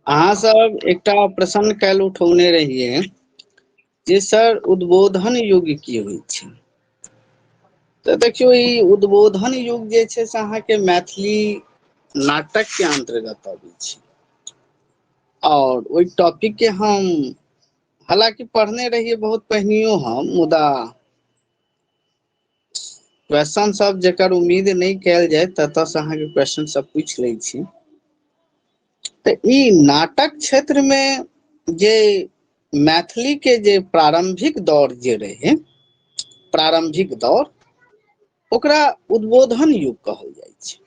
अहाँ सब एकटा प्रश्न काल्हि उठौने रहिए जे सर उद्बोधन युग की होइ छै। तऽ देखियौ ई उद्बोधन युग जे छै से अहाँके मैथिली नाटक के अंतर्गत अबै छै और ओहि टॉपिक के हम हालांकि पढ़ने रहिए बहुत पहिनियो हम, मुदा क्वेश्चन सब जेकर उम्मीद नहि कयल जाय ततऽ से अहाँके क्वेश्चन सब पूछि लै छी। तऽ ई नाटक क्षेत्र में जे मैथिली के जे प्रारंभिक दौर जे रहे, प्रारंभिक दौर ओकरा उद्बोधन युग कहल जाइ छै।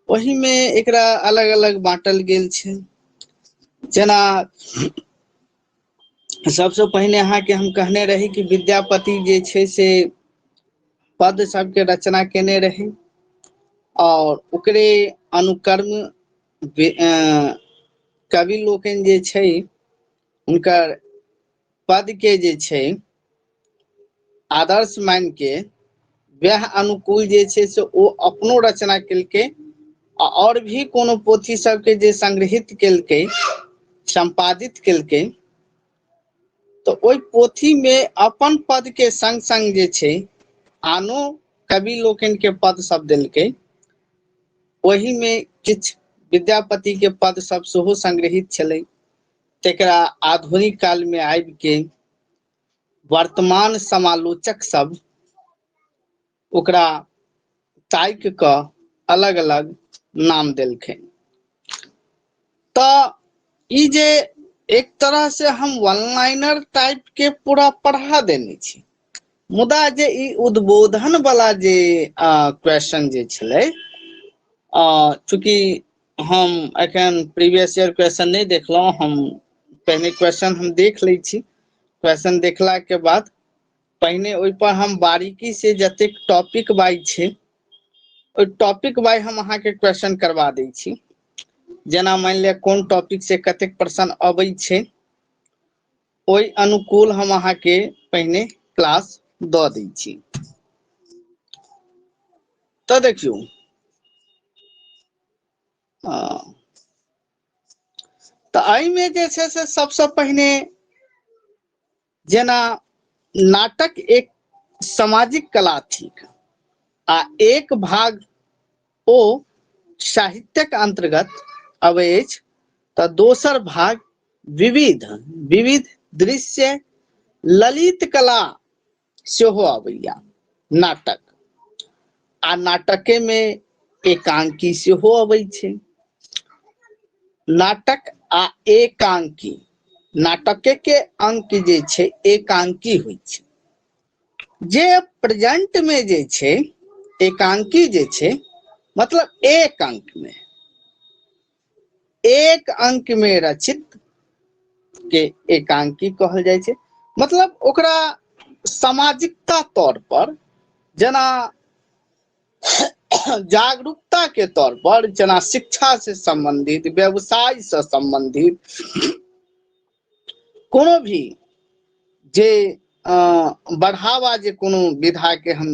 ओहि में एकरा अलग अलग बाँटल गेल छै। जेना सबसे पहिने अहाँके हम कहने रही कि विद्यापति जे छै से पद सबके रचना केने रही और ओकरे अनुकर्म कवि लोकनि जे छै हुनकर पद के जे छै आदर्श मान के वएह अनुकूल जे छै से ओ अपनो रचना केलकै और भी कोनो पोथी सबके जे संग्रहित केलकै, संपादित केलकै, तऽ ओहि पोथी में अपन पद के संग संग जे छै आनो कवि लोकनि के पद सब देलकै। ओहि में किछु विद्यापति के पद सब सेहो संग्रहित छलै। तेकरा आधुनिक काल में आबि के वर्तमान समालोचक सब ओकरा ताकि कऽ अलग अलग नाम देलखिन। तऽ ई जे एक तरह से हम वन लाइनर टाइप के पूरा पढ़ा देने छी, मुदा जे ई उद्बोधन वाला जे क्वेश्चन जे छलै, चूँकि हम एखन प्रीवियस ईयर क्वेश्चन नहि देखलहुँ, हम पहिने क्वेश्चन हम देख लै छी। क्वेश्चन देखला के बाद पहिने ओहि पर हम बारीकी से जतेक टॉपिक वाइज छै ओहि टॉपिक वाइज हम अहाँके क्वेश्चन करवा दै छी। जेना मानि लिअ कोन टॉपिक से कतेक प्रश्न अबै छै, ओहि अनुकूल हम अहाँके पहिने क्लास दऽ दै छी। तऽ देखियौ तऽ एहिमे जे छै से सबसँ पहिने जेना नाटक एक सामाजिक कला थिक आ एक भाग ओ साहित्यक अंतर्गत अबै अछि, तऽ दोसर भाग विविध विविध दृश्य ललित कला सेहो अबैया नाटक। आ नाटके में एकांकी सेहो अबै छै। नाटक आ एकांकी, नाटके के अंक जे छै एकांकी होइ छै। जे प्रेजेंट में जे छै एकांकी जे छै मतलब एक अंक में, एक अंक में रचित के एकांकी कहल जाइ छै। मतलब ओकरा सामाजिकता तौर पर जेना जागरूकता के तौर पर, जेना शिक्षा से संबंधित, व्यवसाय से संबंधित कोनो भी जे बढ़ावा जे कोनो विधा के हम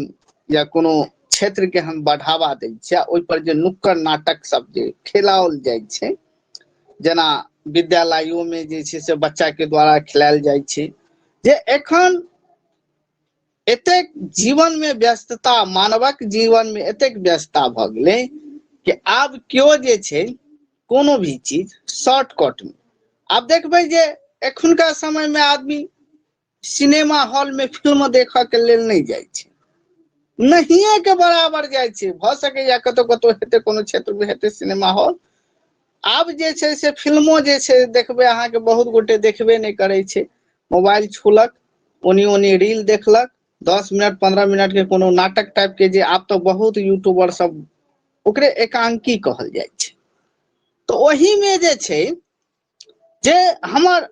या कोनो क्षेत्र के हम बढ़ावा दै छियै, ओहि पर जे नुक्कड़ नाटक सब जे खेलाओल जाइ छै, जेना विद्यालयों में जे छै से बच्चा के द्वारा खेलायल जाइ छै। जे एखन एतेक जीवन में व्यस्तता, मानवक जीवन में एतेक व्यस्तता भऽ गेलै कि आब केओ जे छै कोनो भी चीज शॉर्टकट में, आब देखबै जे एखुनका समय में आदमी सिनेमा हॉल में फिल्म देखऽ के लेल नहि जाइ छै, नहिये के बराबर जाइ छै। भऽ सकैया कतौ कतौ हेतै, कोनो क्षेत्र में हेतै सिनेमा हॉल। आब जे छै से फिल्मो जे छै देखबै अहाँके बहुत गोटे देखबे नहि करै छै, मोबाइल छूलक, ओनी ओनी रील देखलक, 10 मिनट 15 मिनट के कोनो नाटक टाइप के जे आब तऽ बहुत यूट्यूबर सब ओकरे एकांकी कहल जाइ छै। तऽ ओहि में जे छै जे हमर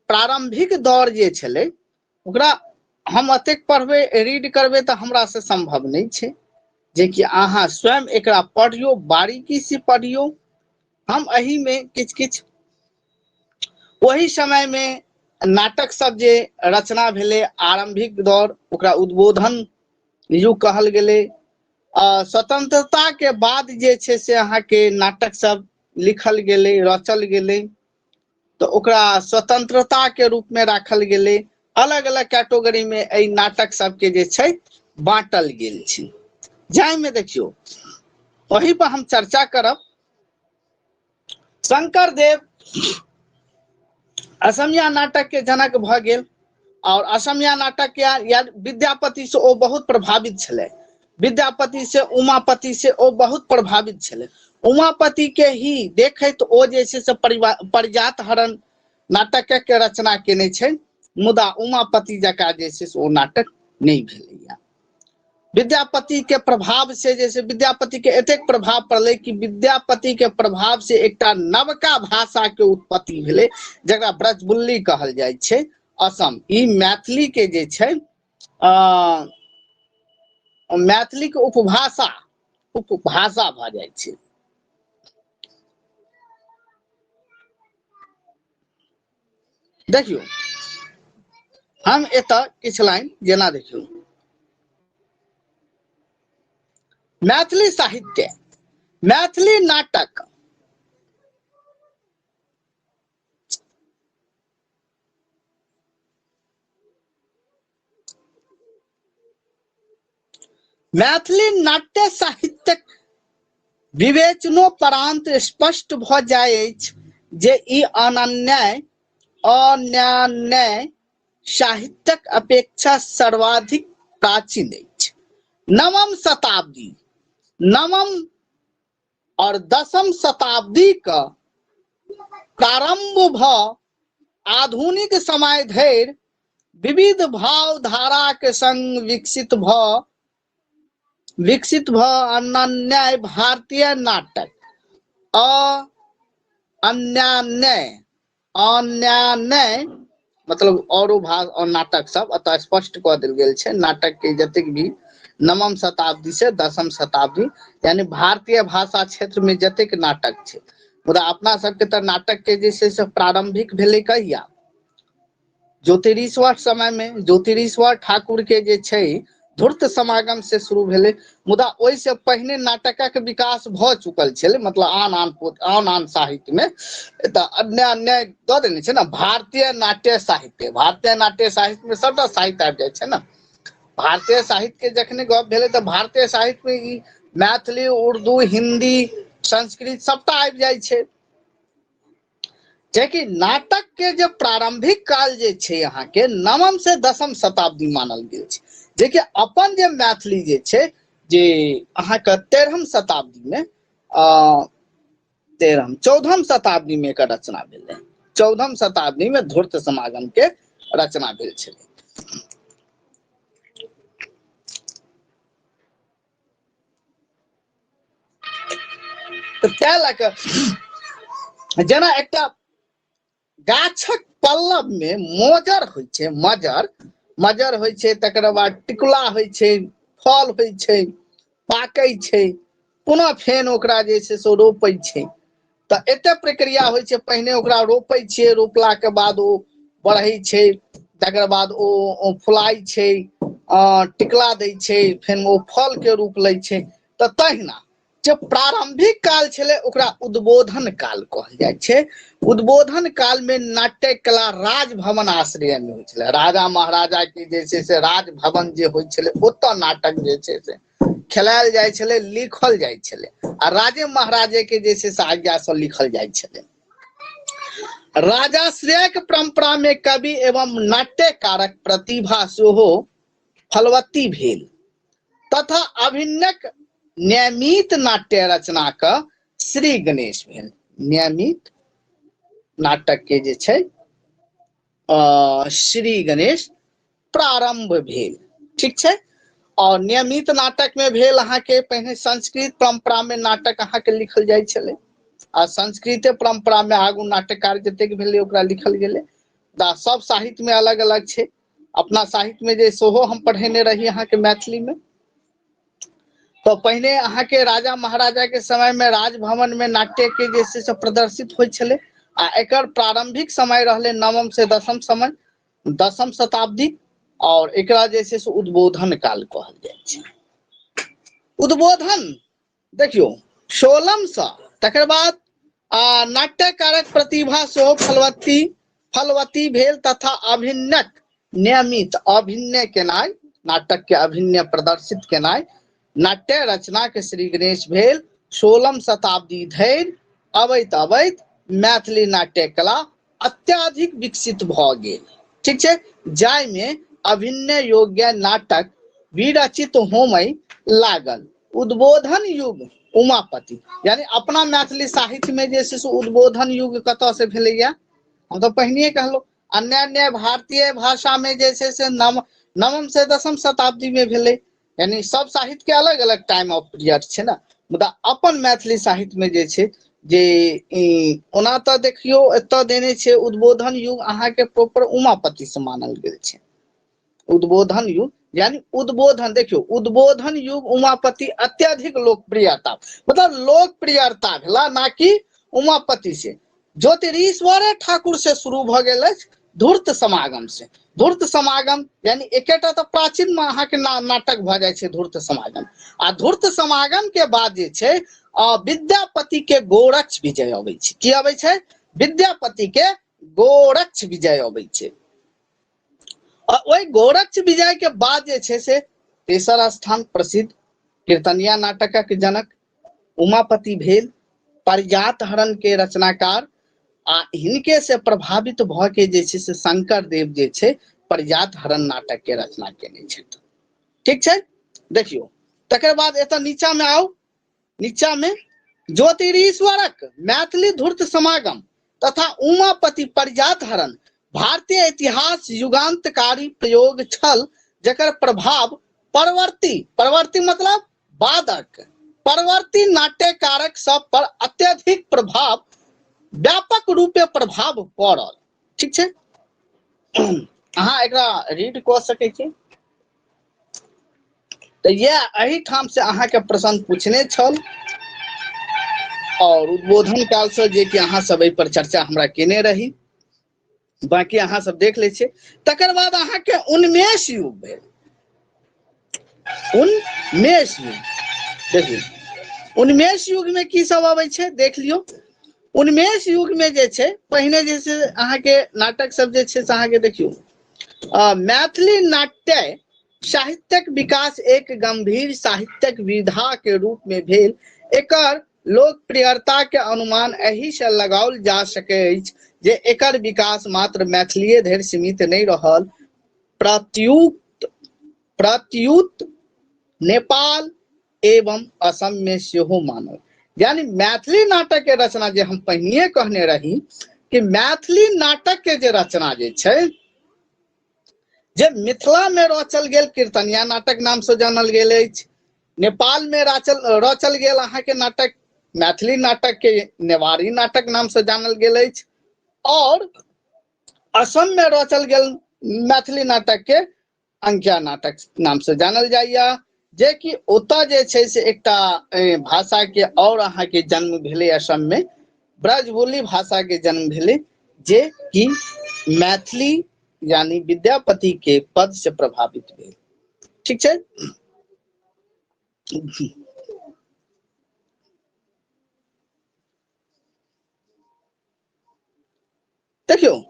प्रारंभिक दौर जे छलै ओकरा हम एतेक पढ़बै, रीड करबै तऽ हमरा से सम्भव नहि छै जेकि अहाँ स्वयं एकरा पढ़ियौ, बारीकी से पढ़ियौ। हम एहि में किछु किछु ओहि समय में नाटक सब जे रचना भेलै, आरंभिक दौर ओकरा उद्बोधन युग कहल गेलै। स्वतंत्रता के बाद जे छै से अहाँके नाटक सब लिखल गेलै, रचल गेलै। तो ओकरा स्वतंत्रता के रूप में राखल गेले, अलग अलग कैटेगरी में एहि नाटक सबके जे छै बांटल गेल छै। जाहिमे देखियो वही पर हम चर्चा करब। शंकर देव असमिया नाटक के जनक भ गेल और असमिया नाटक के या विद्यापति से ओ बहुत प्रभावित छले, विद्यापति से उमापति से ओ बहुत प्रभावित छले। उमापति के ही देखैत ओ जे छै से परिजात हरण नाटक के रचना केने छै, मुदा उमापति जका जे छै से ओ नाटक नहीं भेलैया। विद्यापति के प्रभाव से जैसे विद्यापति के एतेक प्रभाव पड़ले कि विद्यापति के प्रभाव से एकटा नवका भाषा के उत्पत्ति भेले जकरा ब्रजबुल्ली कहल जाय छै असम। ई मैथिली के जे छै मैथिली के उपभाषा भ जाय छै। देखियो हम एतऽ किछु लाइन जेना देखियो मैथिली साहित्य, मैथिली नाटक मैथिली नाट्य साहित्यक विवेचनोपरांत स्पष्ट भ जाय अछि जे ई अनन्य साहित्यक अपेक्षा सर्वाधिक प्राचीन अछि। नवम शताब्दी, नवम और दसम शताब्दी का प्रारंभ भ आधुनिक समय धरि विविध भावधारा के संग विकसित भ अनन्य भारतीय नाटक अन्यान्य मतलब औरो भाग और नाटक सब अतः स्पष्ट कऽ देल गेल छै। नाटक के जतेक भी नवम शताब्दी से दसम शताब्दी यानी भारतीय भाषा क्षेत्र में जतेक नाटक छै, मुदा अपना सबके तऽ नाटक के जे छै से प्रारंभिक भेलै कहिया ज्योतिरीश्वर समय में। ज्योतिरीश्वर ठाकुर के जे छै धूर्त समागम से शुरू भेलै, मुदा ओहि से पहिने नाटकक विकास भ चुकल छलै। मतलब आन साहित्य में एतऽ अन्य दऽ देने छै ना भारतीय नाट्य साहित्य। भारतीय नाट्य साहित्य में सबटा साहित्य आबि जाइ छै ना। भारतीय साहित्य के जखने गप भेलै तऽ भारतीय साहित्य में ई मैथिली, उर्दू, हिंदी, संस्कृत सबटा आबि जाइ छै। जेकि नाटक के जो प्रारंभिक काल जे छै अहाँ के नवम से दसम शताब्दी मानल गेल छै, जेकि अपन जे मैथिली जे छै जे अहाँ के 13वीं शताब्दी में 14वीं शताब्दी में एकर रचना भेलै। 14वीं शताब्दी में धूर्त समागम के रचना भेल छलै। तऽ तै लऽ कऽ जेना एकटा गाछक पल्लव में मजर होइ छै, मजर होइ छै, तकर बाद टिकुला होइ छै, फल होइ छै, पाकै छै, पुनः फेन ओकरा जे छै से रोपै छै। तऽ एते प्रक्रिया होइ छै, पहिने ओकरा रोपै छियै, रोपला के बाद ओ बढ़ै छै, तकर बाद ओ फुलाइ छै, टिकला दै छै, फेन ओ फल के रूप लै छै। तऽ तहिना जे प्रारंभिक काल छलै ओकरा उद्बोधन काल कहल जाइ छै। उद्बोधन काल में नाट्य कला राजभवन आश्रय में होइ छलै। राजा महाराजा के जे छै से राजभवन जे होइ छलै ओतऽ नाटक जे छै से खेलायल जाइ छलै, लिखल जाइ छलै आ राजे महाराजे के जे छै से आज्ञा से लिखल जाइ छलै। राजाश्रयक परंपरा में कवि एवं नाट्यकारक प्रतिभा सेहो फलवती भेल तथा अभिनयक नियमित नाट्य रचना का श्री गणेश भेल। नियमित नाटक के जे छै श्री गणेश प्रारंभ भेल, ठीक छै। और नियमित नाटक में भेल अहाँ के पहिने संस्कृत परंपरा में नाटक अहाँ के लिखल जाइ छलै आ संस्कृत परंपरा में आगू नाट्यकार जतेक भेलै ओकरा लिखल गेलै। सब साहित्य में अलग अलग छै। अपना साहित्य में जे सेहो हम पढ़ेने रही अहाँ के मैथिली में, तो पहिने अहाँ के राजा महाराजा के समय में राजभवन में नाट्य के जे छै से प्रदर्शित होइ छलै आ एकर प्रारंभिक समय रहले नवम से दसम समय, दसम शताब्दी। और एकरा जे छै से उद्बोधन काल कहल जाइ छै। उद्बोधन देखियो 16 से तकर बाद नाट्यकारक प्रतिभा सेहो फलवती भेल तथा अभिनयक नियमित अभिनय केनाय, नाटक के अभिनय प्रदर्शित केनाय, नाट्य रचना के श्री गणेश भेल। 16वीं शताब्दी धरि अबैत अबैत मैथिली नाट्य कला अत्यधिक विकसित भ गेल। ठीक छै, जाहिमे अभिनय योग्य नाटक विरचित होमय लागल। उद्बोधन युग उमापति, यानी अपना मैथिली साहित्य में जे छै उद्बोधन युग कतऽ से भेलैया, हम तो पहिने कहलहुँ। अन्य भारतीय भाषा में जे छै से नवम से 10वीं शताब्दी में भेलै, यानी सब साहित्य के अलग अलग टाइम ऑफ पीरियड छै ना, मुदा अपन मैथिली साहित्य में जे छै जे ओना तऽ देखियो एतऽ देने छै उद्बोधन युग अहाँ के प्रॉपर उमापति से मानल गेल छै। उद्बोधन युग यानी उद्बोधन, देखियो उद्बोधन युग उमापति अत्यधिक लोकप्रियता, मतलब लोकप्रियता भेला ना कि उमापति से। ज्योतिरीश्वर ठाकुर से शुरू भ गेल अछि, धूर्त समागम से। धूर्त समागम यानी एकेटा तो प्राचीन में अहाँ के नाटक भ जाय छै धूर्त समागम, आ धूर्त समागम के बाद जे छै विद्यापति के गोरक्ष विजय अबै छै। की अबै छै? विद्यापति के गोरक्ष विजय अबै छै। और वही गोरक्ष विजय के बाद जे छै से तेसर स्थान प्रसिद्ध कीर्तनिया नाटकक जनक उमापति भेल। पारिजात हरण के रचनाकार, आ हिनके से प्रभावित भ के जे छै से शंकर देव जे छै पारिजात हरण नाटक के रचना केने छथि। ठीक छै, देखियो तकर बाद एतऽ नीचा में आउ। नीचा में ज्योतिरीश्वरक मैथिली धूर्त समागम तथा उमापति पारिजात हरण भारतीय इतिहास युगांतकारी प्रयोग छल, जकर प्रभाव परवर्ती मतलब बादक परवर्ती नाट्यकारक सब पर अत्यधिक प्रभाव, व्यापक रूपे प्रभाव पड़ल। ठीक छै, अहाँ एकरा रीड कऽ सकै छी। तो यह एही ठाम से अहाँ के प्रश्न पूछने छल, और उद्बोधन काल से जे कि अहाँ सब एहि पर चर्चा हमरा केने रही, बाकी अहाँ सब देख ले छियै। तकर बाद अहाँ के उन्मेष युग भेल। उन्मेष युग देखियो, उन्मेष युग में की सब अबै छै देख लियो। उन्मेष युग में जे छै पहिने जे छै अहाँ के नाटक सब जे छै से अहाँ के देखियो मैथिली नाट्य साहित्यक विकास एक गंभीर साहित्यक विधा के रूप में भेल। एकर लोकप्रियता के अनुमान एही से लगाओल जा सकै अछि जे एकर विकास मात्र मैथिलीए धरि सीमित नहीं रहल, प्रत्युत नेपाल एवं असम में सेहो मानल। यानी मैथिली नाटक के रचना जे हम पहिने कहने रही कि मैथिली नाटक के जे रचना जे छै जे मिथिला में रचल गेल कीर्तनिया नाटक नाम से जानल गेल अछि, नेपाल में रचल गेल अहाँ के नाटक मैथिली नाटक के नेवारी नाटक नाम से जानल गेल अछि, और असम में रचल गेल मैथिली नाटक के अंकिया नाटक नाम से जानल जाइया। जे कि ओतऽ जे छै से एकटा भाषा के और अहाँ के जन्म भेलै असम में, ब्रजबोली भाषा के जन्म भेलै, जे कि मैथिली यानी विद्यापति के पद से प्रभावित भेल। ठीक छै, देखियो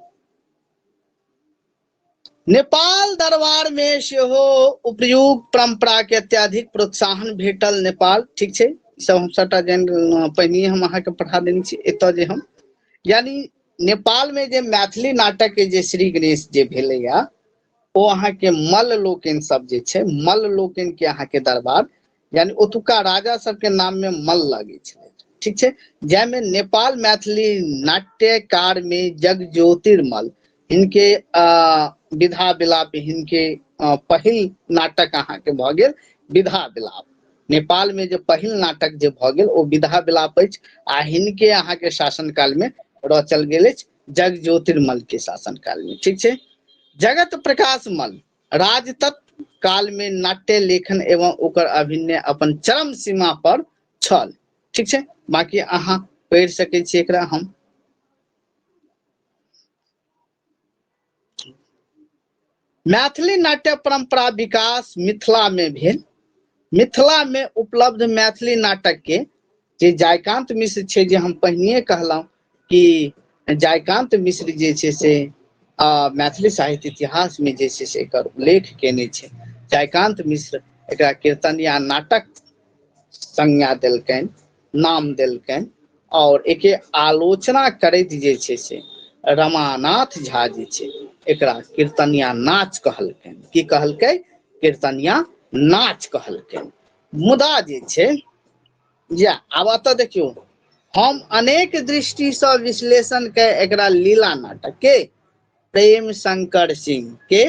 नेपाल दरबार में सेहो उपयुक्त परंपरा के अत्यधिक प्रोत्साहन भेटल। नेपाल, ठीक छै, सब हम सबटा जान पहिने हम अहाँ के पढ़ा देने छी। एतऽ जे हम यानी नेपाल में जे मैथिली नाटक के जे श्री गणेश जे भेलैया ओ अहाँ के मल्ल लोकनि सब जे छै, मल्ल लोकनि के अहाँ के दरबार, यानी ओतुका राजा सब के नाम में मल्ल लगे छै। ठीक छै, जैमे नेपाल मैथिली नाट्यकार में जगज्योतिर्मल इनके विधा विलाप, इनके पहिल नाटक अहाँ के भ गेल विधा विलाप। नेपाल में जो पहिल नाटक जे भ गेल ओ विधा विलाप अछि, आ हिनके अहाँ के शासन काल में रचल गेल अछि जगज्योतिर्मल के शासन काल में। ठीक छै, जगत प्रकाश मल्ल राजतत्व काल में नाट्य लेखन एवं ओकर अभिनय अपन चरम सीमा पर छल। ठीक छै, बाकी अहाँ पढ़ि सकै छी एकरा। हम मैथिली नाट्य परंपरा विकास मिथिला में भेल। मिथिला में उपलब्ध मैथिली नाटक के जे जयकांत मिश्र छै, जे हम पहिने कहलहुँ कि जयकांत मिश्र जे छै से मैथिली साहित्य इतिहास में जे छै से एकर उल्लेख केने छै। जयकांत मिश्र एकरा कीर्तन या नाटक संज्ञा देलकनि, नाम देलकनि, और एके आलोचना करैत जे छै से रमानाथ झा जे छै एकरा कीर्तनिया नाच कहलकनि। की कहलकै? कीर्तनिया नाच कहलकनि। मुदा जे छै, या आब एतऽ देखियौ, हम अनेक दृष्टिसँ विश्लेषण के एकरा लीला नाटक के प्रेम शंकर सिंह के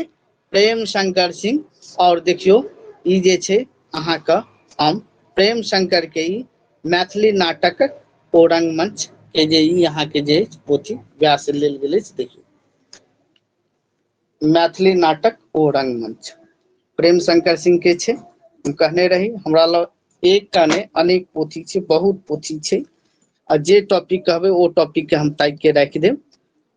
प्रेम शंकर सिंह, और देखियौ ई जे छै अहाँके हम प्रेम शंकर के ई मैथिली नाटक ओ रंगमंच के जे ई अहाँके जे पोथी व्यास लेल गेल अछि, देखियौ मैथिली नाटक ओ रंगमंच प्रेम शंकर सिंह के छै। हम कहने रही हमरा लग एकटा ने अनेक पोथी छै, बहुत पोथी छै, आ जे टॉपिक कहबै ओ टॉपिक के हम ताकि के राखि देब।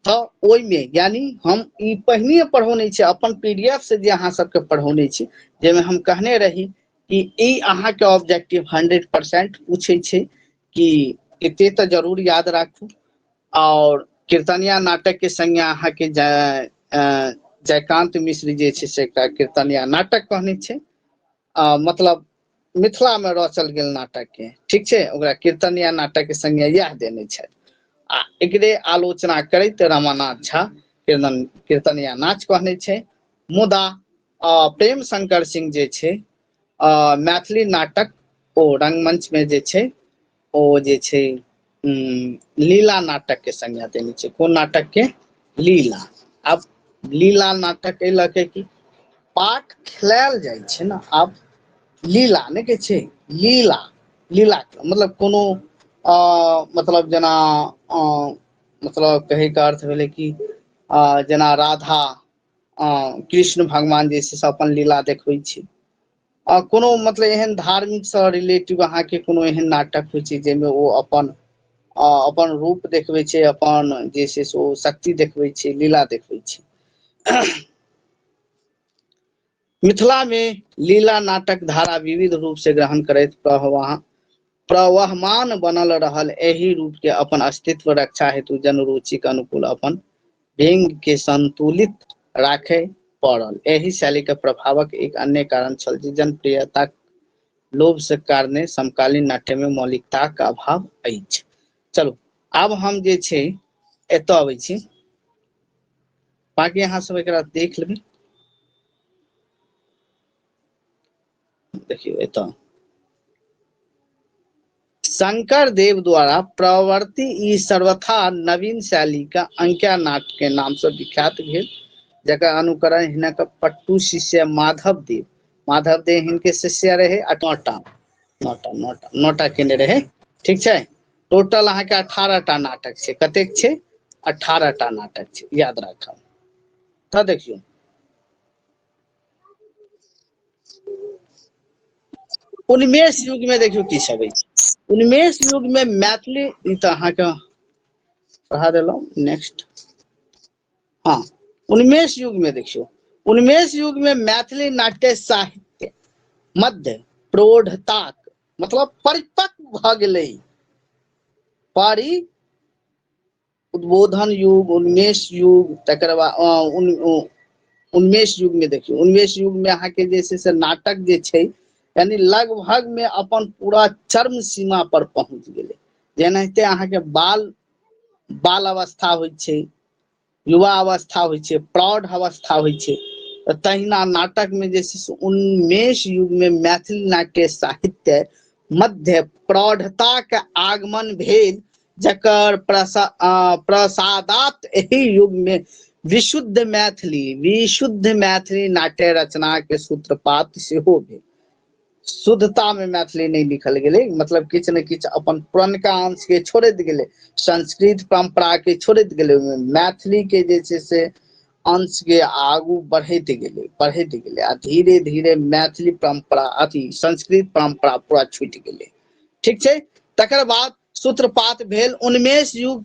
तऽ ओहिमे यानी हम ई पहिने पढ़ौने छी, अपन पीडीएफ से जे अहाँ सबके पढ़ौने छी, जाहिमे हम कहने रही कि ई अहाँके ऑब्जेक्टिव 100% पूछे छै कि एते तऽ जरूर याद राखू। और कीर्तनिया नाटक के संज्ञा अहाँके जयकांत मिश्र जे छै से एकटा कीर्तनिया नाटक कहने छै, मतलब मिथिला में रचल गेल नाटक के, ठीक छै, ओकरा कीर्तनिया नाटक के संज्ञा इएह देने छै। आ एकरे आलोचना करैत रमानाथ झा कीर्तनिया नाच कहने छै। मुदा प्रेम शंकर सिंह जे छै मैथिली नाटक ओ रंगमंच में जे छै ओ जे छै लीला नाटक के संज्ञा देने छै। कोन नाटक के? लीला। अब लीला नाटक एहि लऽ के कि पाठ खेलायल जाइ छै ने, आब लीला ने के छै लीला, लीला मतलब कोनो मतलब जेना मतलब कहे के अर्थ भेलै कि जेना राधा कृष्ण भगवान जे छै से अपन लीला देखबै छै, कोनो मतलब एहन धार्मिक सँ रिलेटिव अहाँके कोनो एहन नाटक होइ छै जाहिमे ओ अपन रूप देखबै छै, अपन जे छै से ओ शक्ति देखबै छै, लीला देखबै छै। मिथिला में लीला नाटक धारा विविध रूप से ग्रहण करैत प्रवहमान बनल रहल। एहि रूप के अपन अस्तित्व रक्षा हेतु जनरुचिक अनुकूल अपन व्यंग के संतुलित राखय पड़ल। एहि शैली के प्रभावक एक अन्य कारण छल जे जनप्रियता लोभ से कारणे समकालीन नाट्य में मौलिकता के अभाव अछि। चलू आब हम जे छै एतऽ अबै छी, बाकी अहाँ सब एकरा देख लेबै। देखियौ एतऽ शंकर देव द्वारा प्रवर्ति ई सर्वथा नवीन शैली का अंक्या नाट के नाम से विख्यात भेल, जकर अनुकरण हिनक पट्टू शिष्य माधव देव हिनके शिष्य रहे। 9टा केने रहे, ठीक छै। टोटल अहाँके 18टा नाटक छै। कतेक छै? 18टा नाटक छै, याद राखब। तऽ देखियौ उन्मेष युग में देखियौ की सब अछि। उन्मेष युग में मैथिली, ई तऽ अहाँके पढ़ा देलहुँ, नेक्स्ट। हाँ, उन्मेष युग में देखियौ, उन्मेष युग में मैथिली नाट्य साहित्य मध्य प्रौढ़ताक मतलब परिपक्व भऽ गेलै। उद्बोधन युग, उन्मेष युग, तकर बाद उन्मेष युग में देखियौ, उन्मेष युग में अहाँके जे छै से नाटक जे छै यानी लगभग में अपन पूरा चरम सीमा पर पहुँच गेलै। जेनाहिते अहाँके बाल अवस्था होइ छै, युवा अवस्था होइ छै, प्रौढ़ अवस्था होइ छै, तहिना नाटक में जे छै से उन्मेष युग में मैथिली नाट्य साहित्य मध्य प्रौढ़ता के आगमन भेल, जकर प्रसादात एहि युग में विशुद्ध मैथिली नाट्य रचना के सूत्रपात सेहो भेल। शुद्धता में मैथिली नहीं लिखल गेलै, मतलब किछु ने किछु अपन पुरनका अंश के छोड़ैत गेलै, संस्कृत परंपरा के छोड़ैत गेलै, मैथिली के जे छै से अंश के आगू बढ़ैत गेलै आ धीरे धीरे मैथिली परंपरा अथी संस्कृत परंपरा पूरा छूटि गेलै, ठीक छै। तकर बाद सूत्रपात भेल। उन्मेष युग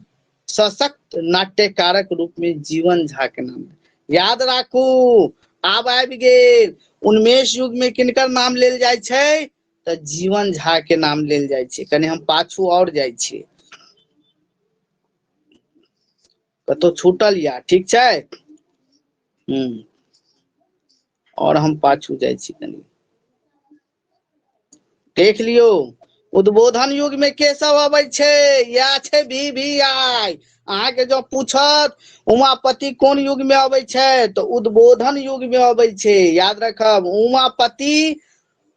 सशक्त नाट्यकारक रूप में जीवन झा के नाम, याद राखू। आब आबि गेल उन्मेष युग में किनकर नाम लेल जाइ छै तो जीवन झा के नाम लेल जाइ छै। कनी हम पाछू और जाइ छी, कतौ छूटल या, ठीक छै। और हम पाछू जाइ छी कनी, देख लियो उद्बोधन युग में के सब अबै छै, या छै VVI। अहाँ के जो पूछत उमापति कोन युग में अबै छै, तो उद्बोधन युग में अबै छै। याद रखब, उमापति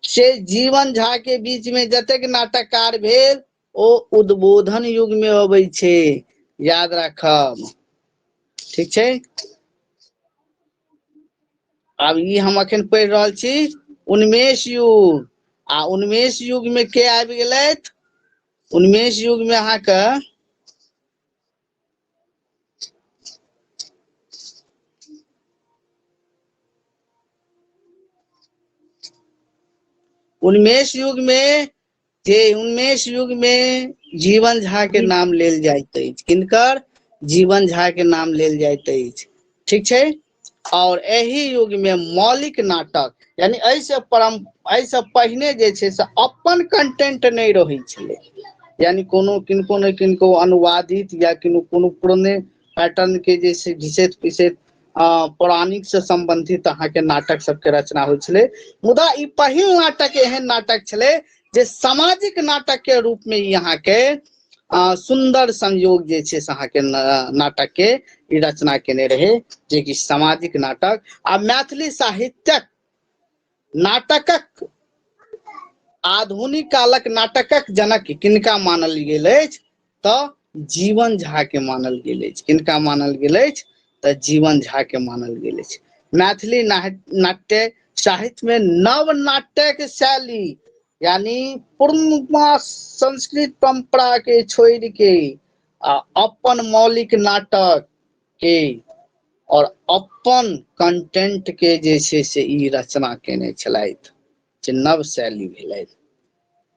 से जीवन झा के बीच में जतेक नाटककार भेल ओ उद्बोधन युग में अबै छै, याद राखब, ठीक छै। आब ई हम अखन पढ़ि रहल छी उन्मेष युग, आ उन्मेष युग में के आबि गेलथि, उन्मेष युग में अहाँके उन्मेष युग में उन्मेष युग में जीवन झा के नाम लेल जाइत अछि। किनकर? जीवन झा के नाम लेल जाइत अछि, ठीक छै। और एही युग में मौलिक नाटक, यानी ऐसे पहिने जे छै से अपन कंटेंट नहीं रहै छलै, यानी कोनो किनको ने किनको अनुवादित या कोनो पुराने पैटर्न के जे से घिसैत पिसैत पौराणिक से संबंधित अहाँ के नाटक सबके रचना होइ छलै। मुदा ई पहिल नाटक एहन नाटक छलै जे सामाजिक नाटक के रूप में यहाँ के सुंदर संयोग जे छै से अहाँ के नाटक के ई रचना केने रहे, जे कि सामाजिक नाटक। आ मैथिली साहित्यक नाटकक आधुनिक कालक नाटकक जनक किनका मानल गेल अछि, तो जीवन झा के मानल गेल अछि। किनका मानल गेल अछि? तो जीवन झा के मानल गेल अछि। मैथिली नाट्य साहित्य में नव नाट्यक शैली, यानी पूर्ण संस्कृत परंपरा के छोड़ के अपन मौलिक नाटक के और अपन कंटेंट के जे छै से ई रचना केने छलथि, जे नव शैली भेलै,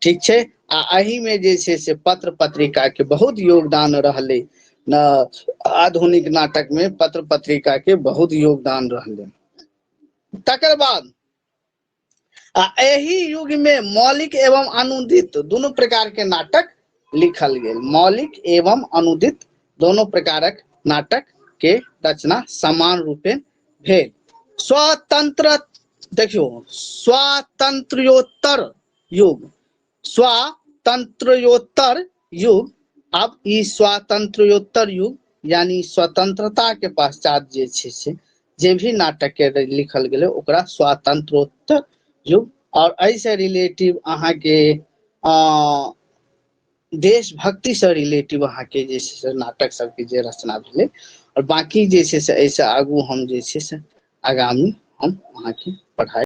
ठीक छै। आ एही में जे छै से पत्र पत्रिका के बहुत योगदान रहलै न, आधुनिक नाटक में पत्र पत्रिका के बहुत योगदान रहलै। तकर बाद एही युग में मौलिक एवं अनुदित दोनों प्रकार के नाटक लिखल गेल। मौलिक एवं अनुदित दोनों प्रकारक नाटक के रचना समान रूपे भेल। स्वतंत्र, देखियो स्वातंत्र्योत्तर युग, स्वातंत्र्योत्तर युग। अब ई स्वातंत्र्योत्तर युग यानी स्वतंत्रता के पश्चात जे छै से जे भी नाटक के लिखल गेलै ओकरा स्वातंत्र्योत्तर युग। और ऐसे रिलेटिव अहाँ के देशभक्ति से रिलेटिव अहाँ के जे छै से नाटक सबके जे रचना भेलै, और बाकी जे छै से ऐसे आगू हम जे छै से आगामी हम अहाँ के पढ़ाई